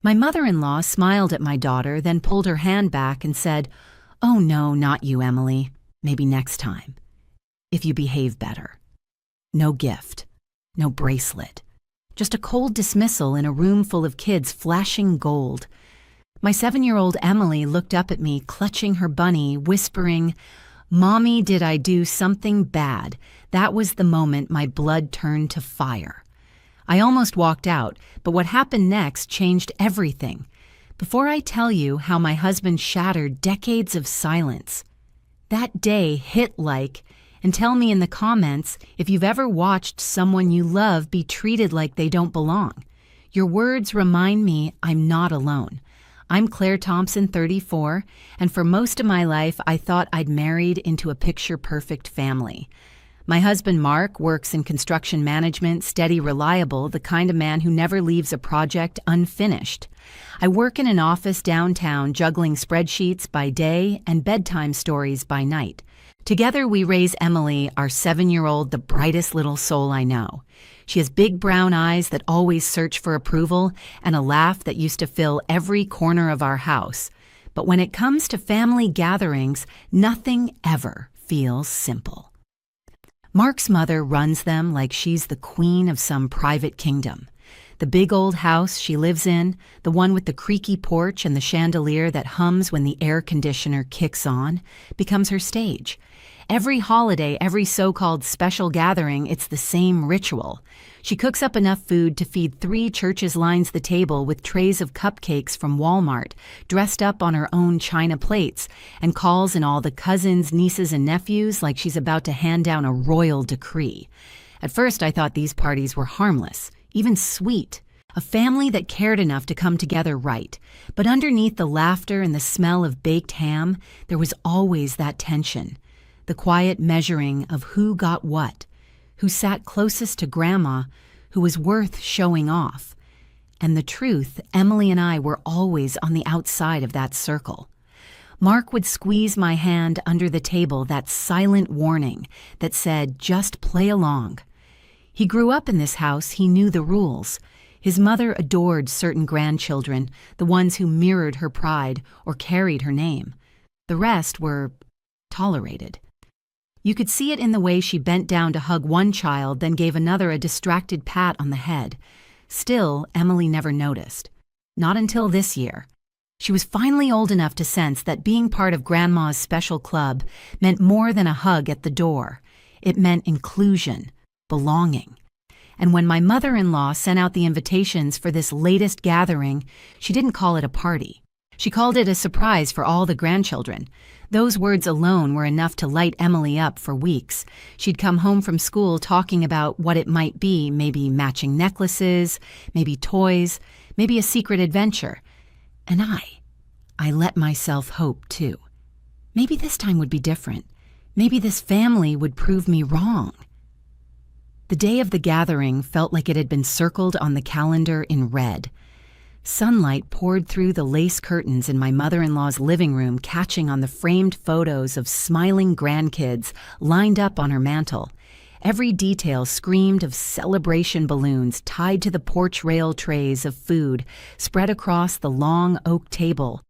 My mother-in-law smiled at my daughter, then pulled her hand back and said, "Oh no, not you, Emily. Maybe next time, if you behave better." No gift, no bracelet, just a cold dismissal in a room full of kids flashing gold. My 7-year-old Emily looked up at me, clutching her bunny, whispering, "Mommy, did I do something bad?" That was the moment my blood turned to fire. I almost walked out, but what happened next changed everything. Before I tell you how my husband shattered decades of silence, that day hit like, and tell me in the comments if you've ever watched someone you love be treated like they don't belong. Your words remind me I'm not alone. I'm Claire Thompson, 34, and for most of my life I thought I'd married into a picture-perfect family. My husband Mark works in construction management, steady, reliable, the kind of man who never leaves a project unfinished. I work in an office downtown, juggling spreadsheets by day and bedtime stories by night. Together we raise Emily, our 7-year-old, the brightest little soul I know. She has big brown eyes that always search for approval and a laugh that used to fill every corner of our house. But when it comes to family gatherings, nothing ever feels simple. Mark's mother runs them like she's the queen of some private kingdom. The big old house she lives in, the one with the creaky porch and the chandelier that hums when the air conditioner kicks on, becomes her stage. Every holiday, every so-called special gathering, it's the same ritual. She cooks up enough food to feed 3 churches lines the table with trays of cupcakes from Walmart, dressed up on her own china plates, and calls in all the cousins, nieces, and nephews like she's about to hand down a royal decree. At first, I thought these parties were harmless, even sweet, a family that cared enough to come together right. But underneath the laughter and the smell of baked ham, there was always that tension. The quiet measuring of who got what, who sat closest to Grandma, who was worth showing off. And the truth, Emily and I were always on the outside of that circle. Mark would squeeze my hand under the table, that silent warning that said, "Just play along." He grew up in this house, he knew the rules. His mother adored certain grandchildren, the ones who mirrored her pride or carried her name. The rest were tolerated. You could see it in the way she bent down to hug one child, then gave another a distracted pat on the head. Still, Emily never noticed. Not until this year. She was finally old enough to sense that being part of Grandma's special club meant more than a hug at the door. It meant inclusion, belonging. And when my mother-in-law sent out the invitations for this latest gathering, she didn't call it a party. She called it a surprise for all the grandchildren. Those words alone were enough to light Emily up for weeks. She'd come home from school talking about what it might be, maybe matching necklaces, maybe toys, maybe a secret adventure. And I let myself hope too. Maybe this time would be different. Maybe this family would prove me wrong. The day of the gathering felt like it had been circled on the calendar in red. Sunlight poured through the lace curtains in my mother-in-law's living room, catching on the framed photos of smiling grandkids lined up on her mantel. Every detail screamed of celebration balloons tied to the porch rail trays of food spread across the long oak table.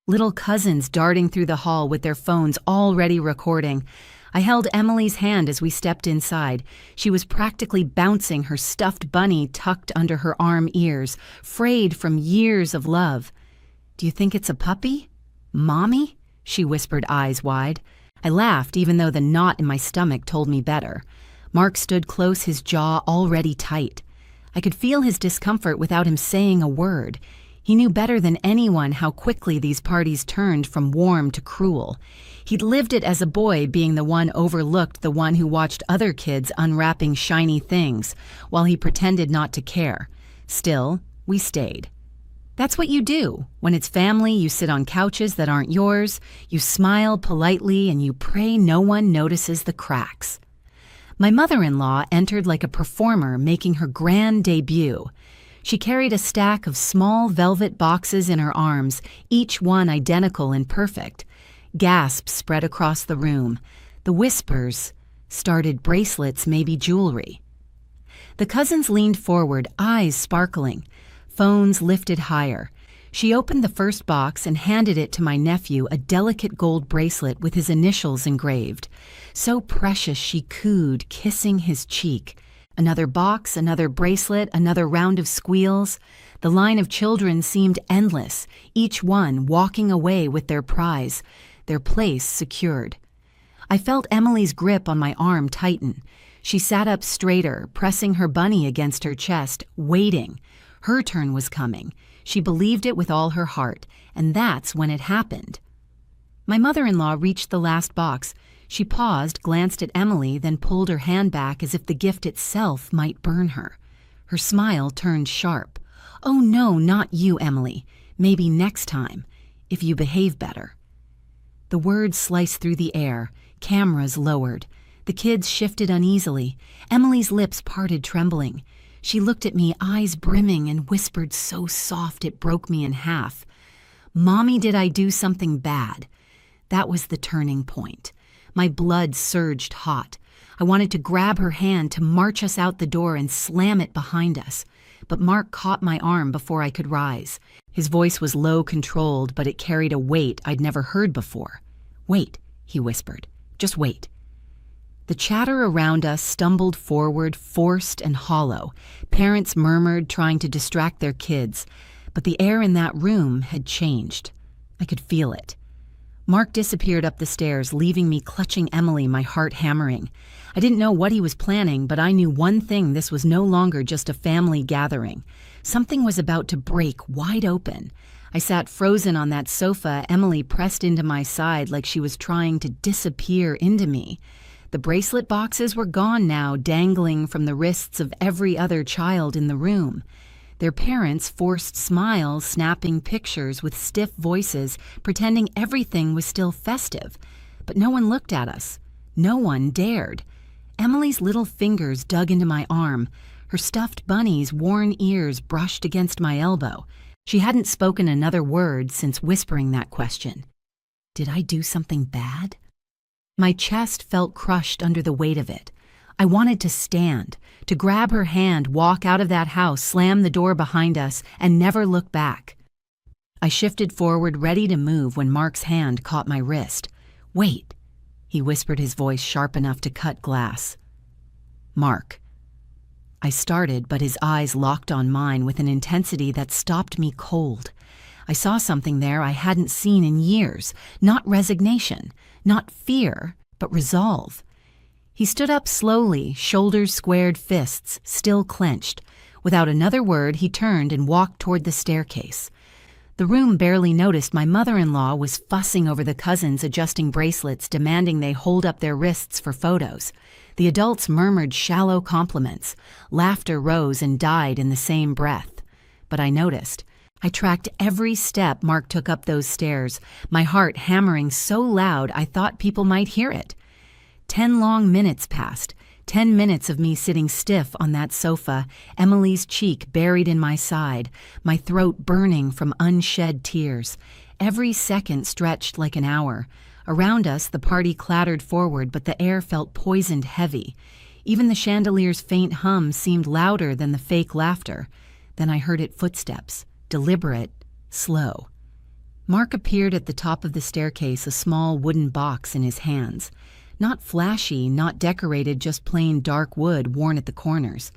Little cousins darting through the hall with their phones already recording. I held Emily's hand as we stepped inside. She was practically bouncing, her stuffed bunny tucked under her arm ears, frayed from years of love. "Do you think it's a puppy? Mommy?" she whispered, eyes wide. I laughed, even though the knot in my stomach told me better. Mark stood close, his jaw already tight. I could feel his discomfort without him saying a word. He knew better than anyone how quickly these parties turned from warm to cruel. He'd lived it as a boy, being the one overlooked, the one who watched other kids unwrapping shiny things, while he pretended not to care. Still, we stayed. That's what you do. When it's family, you sit on couches that aren't yours, you smile politely, and you pray no one notices the cracks. My mother-in-law entered like a performer making her grand debut. She carried a stack of small velvet boxes in her arms, each one identical and perfect. Gasps spread across the room. The whispers started, bracelets, maybe jewelry. The cousins leaned forward, eyes sparkling, phones lifted higher. She opened the first box and handed it to my nephew, a delicate gold bracelet with his initials engraved. So precious, she cooed, kissing his cheek. Another box, another bracelet, another round of squeals. The line of children seemed endless, each one walking away with their prize, their place secured. I felt Emily's grip on my arm tighten. She sat up straighter, pressing her bunny against her chest, waiting. Her turn was coming. She believed it with all her heart, and that's when it happened. My mother-in-law reached the last box. She paused, glanced at Emily, then pulled her hand back as if the gift itself might burn her. Her smile turned sharp. "Oh no, not you, Emily. Maybe next time, if you behave better." The words sliced through the air, cameras lowered. The kids shifted uneasily. Emily's lips parted, trembling. She looked at me, eyes brimming, and whispered so soft it broke me in half. "Mommy, did I do something bad?" That was the turning point. My blood surged hot. I wanted to grab her hand to march us out the door and slam it behind us. But Mark caught my arm before I could rise. His voice was low, controlled, but it carried a weight I'd never heard before. "Wait," he whispered. "Just wait." The chatter around us stumbled forward, forced and hollow. Parents murmured, trying to distract their kids. But the air in that room had changed. I could feel it. Mark disappeared up the stairs, leaving me clutching Emily, my heart hammering. I didn't know what he was planning, but I knew one thing: this was no longer just a family gathering. Something was about to break wide open. I sat frozen on that sofa, Emily pressed into my side like she was trying to disappear into me. The bracelet boxes were gone now, dangling from the wrists of every other child in the room. Their parents forced smiles, snapping pictures with stiff voices, pretending everything was still festive. But no one looked at us. No one dared. Emily's little fingers dug into my arm. Her stuffed bunny's worn ears brushed against my elbow. She hadn't spoken another word since whispering that question. Did I do something bad? My chest felt crushed under the weight of it. I wanted to stand, to grab her hand, walk out of that house, slam the door behind us, and never look back. I shifted forward, ready to move, when Mark's hand caught my wrist. "Wait," he whispered, his voice sharp enough to cut glass. "Mark." I started, but his eyes locked on mine with an intensity that stopped me cold. I saw something there I hadn't seen in years. Not resignation, not fear, but resolve. He stood up slowly, shoulders squared, fists still clenched. Without another word, he turned and walked toward the staircase. The room barely noticed my mother-in-law was fussing over the cousins, adjusting bracelets, demanding they hold up their wrists for photos. The adults murmured shallow compliments. Laughter rose and died in the same breath. But I noticed. I tracked every step Mark took up those stairs, my heart hammering so loud I thought people might hear it. 10 long minutes passed, 10 minutes of me sitting stiff on that sofa, Emily's cheek buried in my side, my throat burning from unshed tears. Every second stretched like an hour. Around us, the party clattered forward, but the air felt poisoned heavy. Even the chandelier's faint hum seemed louder than the fake laughter. Then I heard it: footsteps, deliberate, slow. Mark appeared at the top of the staircase, a small wooden box in his hands. Not flashy, not decorated, just plain dark wood worn at the corners.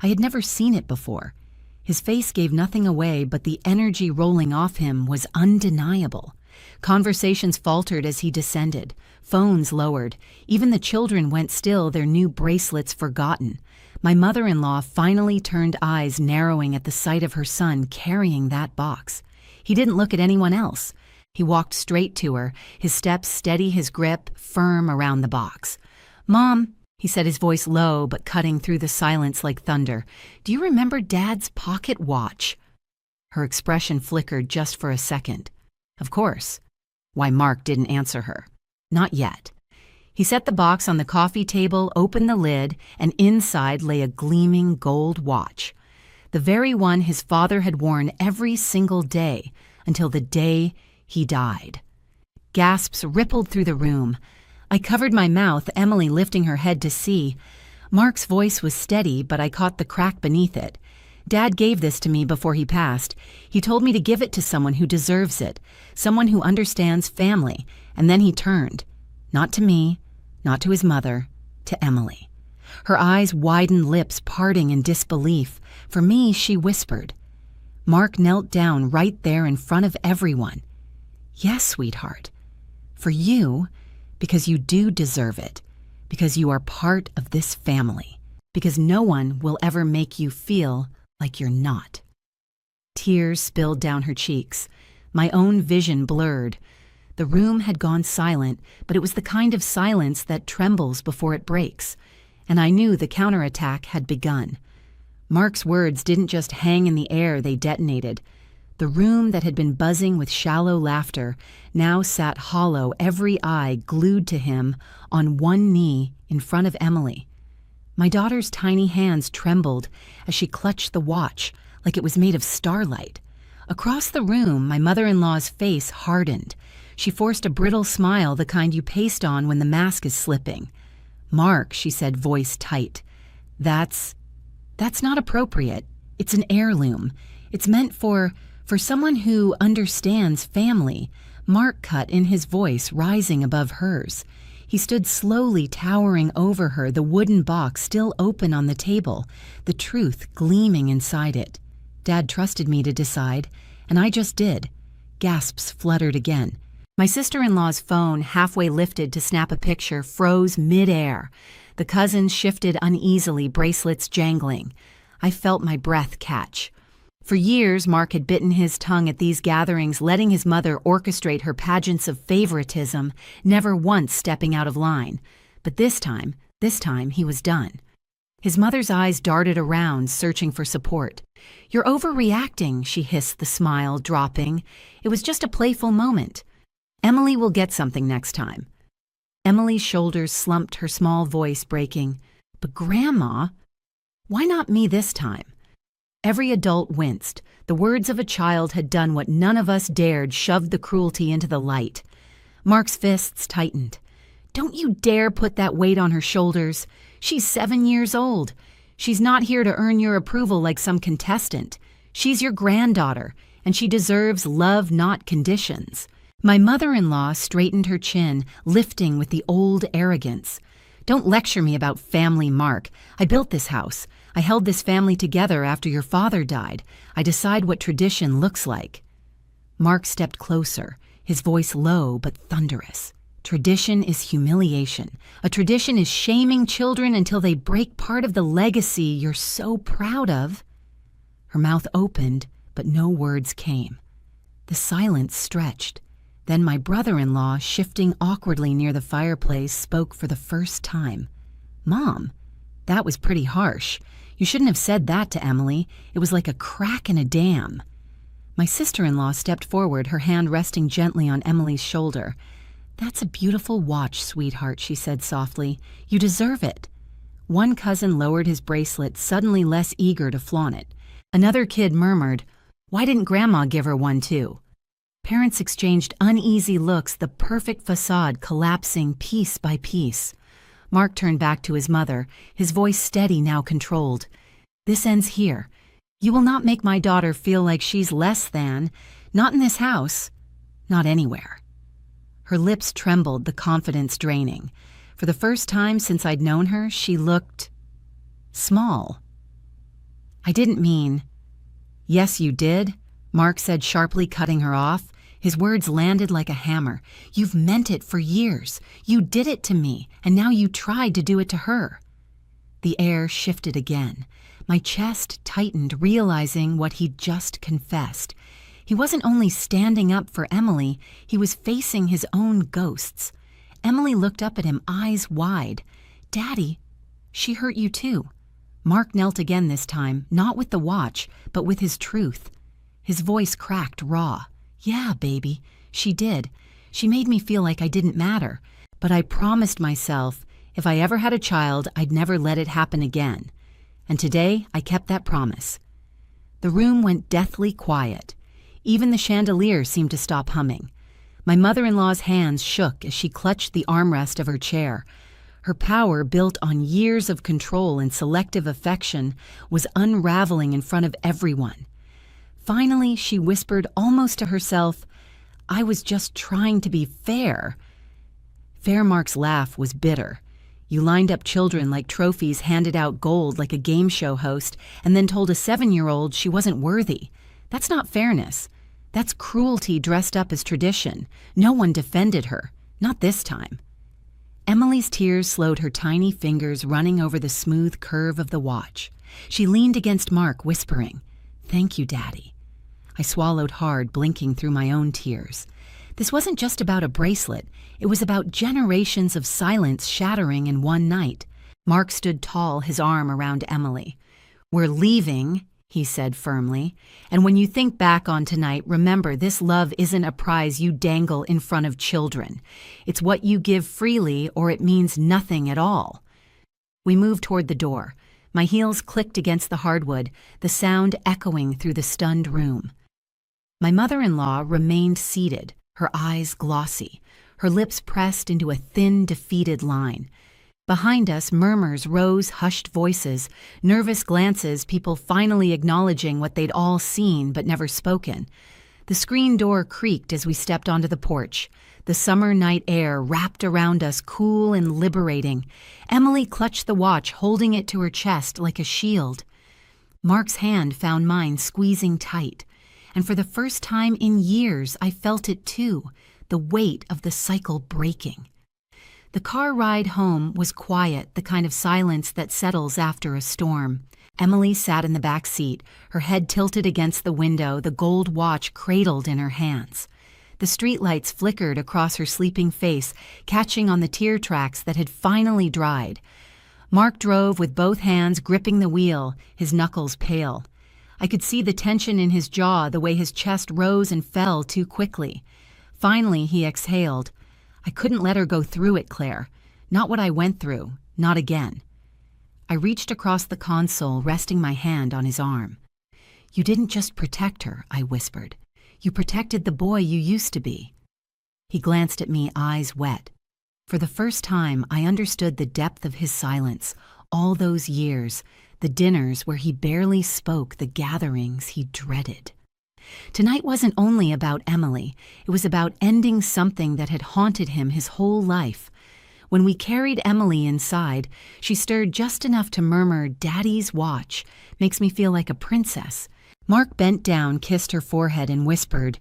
I had never seen it before. His face gave nothing away, but the energy rolling off him was undeniable. Conversations faltered as he descended. Phones lowered. Even the children went still, their new bracelets forgotten. My mother-in-law finally turned, eyes narrowing at the sight of her son carrying that box. He didn't look at anyone else. He walked straight to her, his steps steady, his grip firm around the box. "Mom," he said, his voice low but cutting through the silence like thunder, "do you remember Dad's pocket watch?" Her expression flickered just for a second. Of course. Why, Mark didn't answer her. Not yet. He set the box on the coffee table, opened the lid, and inside lay a gleaming gold watch. The very one his father had worn every single day until the day he died. Gasps rippled through the room. I covered my mouth, Emily lifting her head to see. Mark's voice was steady, but I caught the crack beneath it. Dad gave this to me before he passed. He told me to give it to someone who deserves it, someone who understands family, and then he turned. Not to me, not to his mother, to Emily. Her eyes widened, lips parting in disbelief. For me, she whispered. Mark knelt down right there in front of everyone. Yes, sweetheart. For you, because you do deserve it, because you are part of this family, because no one will ever make you feel like you're not. Tears spilled down her cheeks. My own vision blurred. The room had gone silent, but it was the kind of silence that trembles before it breaks, and I knew the counterattack had begun. Mark's words didn't just hang in the air, they detonated. The room that had been buzzing with shallow laughter now sat hollow, every eye glued to him, on one knee in front of Emily. My daughter's tiny hands trembled as she clutched the watch like it was made of starlight. Across the room, my mother-in-law's face hardened. She forced a brittle smile, the kind you paste on when the mask is slipping. Mark, she said, voice tight. That's not appropriate. It's an heirloom. It's meant for someone who understands family. Mark cut in, his voice rising above hers. He stood slowly towering over her, the wooden box still open on the table, the truth gleaming inside it. Dad trusted me to decide, and I just did. Gasps fluttered again. My sister-in-law's phone, halfway lifted to snap a picture, froze mid-air. The cousins shifted uneasily, bracelets jangling. I felt my breath catch. For years, Mark had bitten his tongue at these gatherings, letting his mother orchestrate her pageants of favoritism, never once stepping out of line. But this time he was done. His mother's eyes darted around, searching for support. "You're overreacting," she hissed, the smile dropping. "It was just a playful moment. Emily will get something next time." Emily's shoulders slumped, her small voice breaking. "But Grandma, why not me this time?" Every adult winced. The words of a child had done what none of us dared, shoved the cruelty into the light. Mark's fists tightened. "Don't you dare put that weight on her shoulders. She's 7 years old. She's not here to earn your approval like some contestant. She's your granddaughter, and she deserves love, not conditions." My mother-in-law straightened her chin, lifting with the old arrogance. "Don't lecture me about family, Mark. I built this house. I held this family together after your father died. I decide what tradition looks like." Mark stepped closer, his voice low but thunderous. "Tradition is humiliation. A tradition is shaming children until they break part of the legacy you're so proud of." Her mouth opened, but no words came. The silence stretched. Then my brother-in-law, shifting awkwardly near the fireplace, spoke for the first time. "Mom, that was pretty harsh. You shouldn't have said that to Emily. It was like a crack in a dam." My sister-in-law stepped forward, her hand resting gently on Emily's shoulder. "That's a beautiful watch, sweetheart," she said softly. "You deserve it." One cousin lowered his bracelet, suddenly less eager to flaunt it. Another kid murmured, "Why didn't Grandma give her one too?" Parents exchanged uneasy looks, the perfect facade collapsing piece by piece. Mark turned back to his mother, his voice steady, now controlled. "This ends here. You will not make my daughter feel like she's less than. Not in this house. Not anywhere." Her lips trembled, the confidence draining. For the first time since I'd known her, she looked small. "I didn't mean—" "Yes, you did," Mark said sharply, cutting her off. His words landed like a hammer. "You've meant it for years. You did it to me, and now you tried to do it to her." The air shifted again. My chest tightened, realizing what he'd just confessed. He wasn't only standing up for Emily, he was facing his own ghosts. Emily looked up at him, eyes wide. "Daddy, she hurt you too." Mark knelt again this time, not with the watch, but with his truth. His voice cracked raw. "Yeah, baby, she did. She made me feel like I didn't matter. But I promised myself, if I ever had a child, I'd never let it happen again. And today, I kept that promise." The room went deathly quiet. Even the chandelier seemed to stop humming. My mother-in-law's hands shook as she clutched the armrest of her chair. Her power, built on years of control and selective affection, was unraveling in front of everyone. Finally, she whispered almost to herself, "I was just trying to be fair." Fairmark's laugh was bitter. "You lined up children like trophies, handed out gold like a game show host, and then told a 7-year-old she wasn't worthy. That's not fairness. That's cruelty dressed up as tradition. No one defended her. Not this time." Emily's tears slowed her tiny fingers running over the smooth curve of the watch. She leaned against Mark, whispering, "Thank you, Daddy." I swallowed hard, blinking through my own tears. This wasn't just about a bracelet. It was about generations of silence shattering in one night. Mark stood tall, his arm around Emily. "We're leaving," he said firmly. "And when you think back on tonight, remember this love isn't a prize you dangle in front of children. It's what you give freely, or it means nothing at all." We moved toward the door. My heels clicked against the hardwood, the sound echoing through the stunned room. My mother-in-law remained seated, her eyes glossy, her lips pressed into a thin, defeated line. Behind us, murmurs rose, hushed voices, nervous glances, people finally acknowledging what they'd all seen but never spoken. The screen door creaked as we stepped onto the porch. The summer night air wrapped around us, cool and liberating. Emily clutched the watch, holding it to her chest like a shield. Mark's hand found mine, squeezing tight. And for the first time in years, I felt it too, the weight of the cycle breaking. The car ride home was quiet, the kind of silence that settles after a storm. Emily sat in the back seat, her head tilted against the window, the gold watch cradled in her hands. The streetlights flickered across her sleeping face, catching on the tear tracks that had finally dried. Mark drove with both hands gripping the wheel, his knuckles pale. I could see the tension in his jaw, the way his chest rose and fell too quickly. Finally, he exhaled. "I couldn't let her go through it, Claire. Not what I went through. Not again." I reached across the console, resting my hand on his arm. "You didn't just protect her," I whispered. "You protected the boy you used to be." He glanced at me, eyes wet. For the first time, I understood the depth of his silence. All those years, the dinners where he barely spoke, the gatherings he dreaded. Tonight wasn't only about Emily. It was about ending something that had haunted him his whole life. When we carried Emily inside, she stirred just enough to murmur, "Daddy's watch. Makes me feel like a princess." Mark bent down, kissed her forehead, and whispered,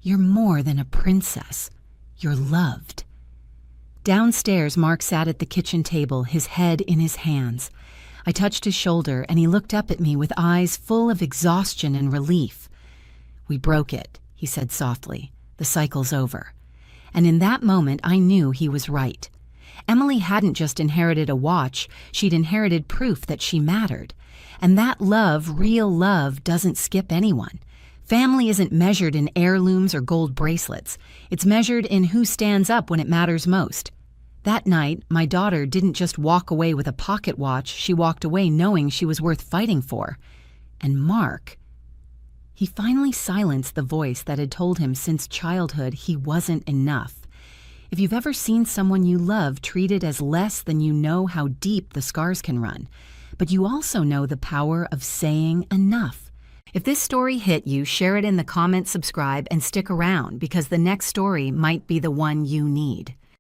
"You're more than a princess. You're loved." Downstairs, Mark sat at the kitchen table, his head in his hands. I touched his shoulder, and he looked up at me with eyes full of exhaustion and relief. "We broke it," he said softly. "The cycle's over." And in that moment, I knew he was right. Emily hadn't just inherited a watch, she'd inherited proof that she mattered. And that love, real love, doesn't skip anyone. Family isn't measured in heirlooms or gold bracelets. It's measured in who stands up when it matters most. That night, my daughter didn't just walk away with a pocket watch, she walked away knowing she was worth fighting for. And Mark, he finally silenced the voice that had told him since childhood he wasn't enough. If you've ever seen someone you love treated as less than, you know how deep the scars can run. But you also know the power of saying enough. If this story hit you, share it in the comments, subscribe, and stick around because the next story might be the one you need.